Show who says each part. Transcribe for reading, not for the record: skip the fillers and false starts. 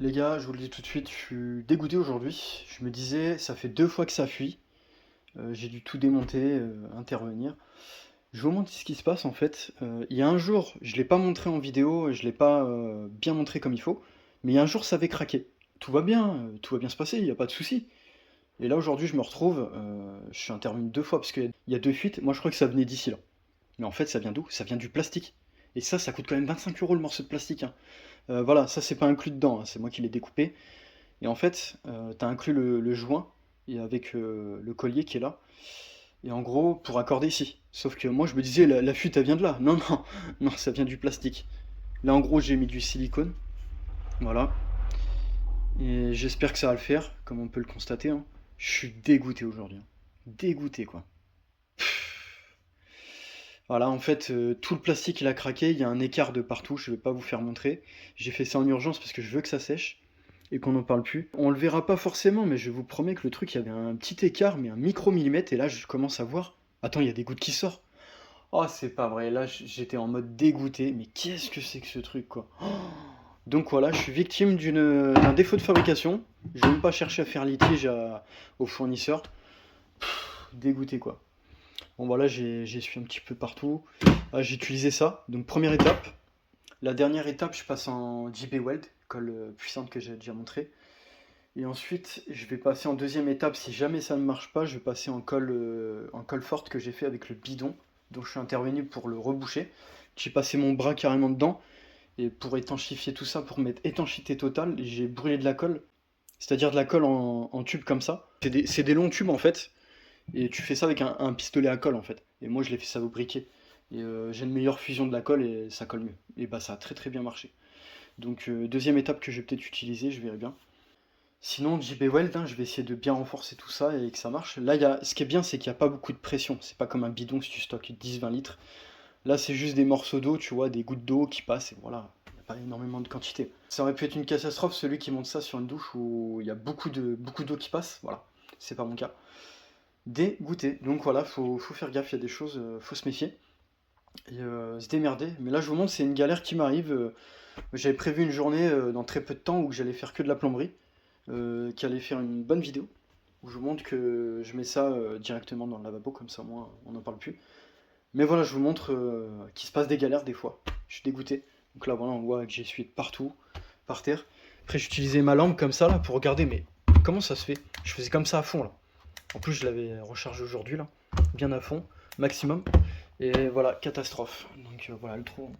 Speaker 1: Les gars, je vous le dis tout de suite, je suis dégoûté aujourd'hui. Je me disais, ça fait 2 fois que ça fuit. J'ai dû tout démonter, intervenir. Je vous montre ce qui se passe en fait. Il y a un jour, je l'ai pas montré en vidéo, je l'ai pas bien montré comme il faut, mais il y a un jour ça avait craqué. Tout va bien se passer, il n'y a pas de souci. Et là aujourd'hui je me retrouve, je suis intervenu 2 fois parce qu'il y a 2 fuites. Moi je crois que ça venait d'ici là. Mais en fait ça vient d'où? Ça vient du plastique. Et ça coûte quand même 25 € le morceau de plastique, hein. Voilà, ça c'est pas inclus dedans, hein, c'est moi qui l'ai découpé. Et en fait, tu as inclus le joint et avec le collier qui est là. Et en gros, pour accorder ici. Sauf que moi, je me disais, la fuite, elle vient de là. Non, non, non, ça vient du plastique. Là, en gros, j'ai mis du silicone. Voilà. Et j'espère que ça va le faire, comme on peut le constater, hein. Je suis dégoûté aujourd'hui, hein. Dégoûté, quoi. Voilà, en fait, tout le plastique, il a craqué. Il y a un écart de partout. Je vais pas vous faire montrer. J'ai fait ça en urgence parce que je veux que ça sèche et qu'on n'en parle plus. On le verra pas forcément, mais je vous promets que le truc, il y avait un petit écart, mais un micro-millimètre, et là, je commence à voir. Attends, il y a des gouttes qui sortent. Oh, c'est pas vrai, là, j'étais en mode dégoûté, mais qu'est-ce que c'est que ce truc, quoi. Oh. Donc voilà, je suis victime d'un défaut de fabrication. Je vais même pas chercher à faire litige au fournisseur. Dégoûté, quoi. Bon, voilà, j'ai essuyé un petit peu partout. Ah, j'ai utilisé ça. Donc, première étape. La dernière étape, je passe en JB Weld, colle puissante que j'ai déjà montré. Et ensuite, je vais passer en deuxième étape. Si jamais ça ne marche pas, je vais passer en colle forte que j'ai fait avec le bidon, dont je suis intervenu pour le reboucher. J'ai passé mon bras carrément dedans. Et pour étanchifier tout ça, pour mettre étanchéité totale, j'ai brûlé de la colle. C'est-à-dire de la colle en tube comme ça. C'est des longs tubes en fait. Et tu fais ça avec un pistolet à colle en fait. Et moi je l'ai fait ça au briquet. Et j'ai une meilleure fusion de la colle et ça colle mieux. Et bah ça a très très bien marché. Donc deuxième étape que je vais peut-être utiliser, je verrai bien. Sinon, JB Weld, hein, je vais essayer de bien renforcer tout ça et que ça marche. Là, ce qui est bien, c'est qu'il n'y a pas beaucoup de pression. C'est pas comme un bidon si tu stockes 10-20 litres. Là, c'est juste des morceaux d'eau, tu vois, des gouttes d'eau qui passent et voilà. Il n'y a pas énormément de quantité. Ça aurait pu être une catastrophe, celui qui monte ça sur une douche où il y a beaucoup d'eau qui passe. Voilà, c'est pas mon cas. Dégoûté. Donc voilà, faut faire gaffe, il y a des choses, faut se méfier et se démerder. Mais là, je vous montre, c'est une galère qui m'arrive. J'avais prévu une journée dans très peu de temps où j'allais faire que de la plomberie, qui allait faire une bonne vidéo où je vous montre que je mets ça directement dans le lavabo, comme ça, moi, on n'en parle plus. Mais voilà, je vous montre qu'il se passe des galères des fois. Je suis dégoûté. Donc là, voilà, on voit que j'ai essuyé de partout, par terre. Après, j'utilisais ma lampe comme ça là pour regarder, mais comment ça se fait? Je faisais comme ça à fond là. En plus, je l'avais rechargé aujourd'hui là, bien à fond, maximum. Et voilà, catastrophe. Donc voilà, le trou.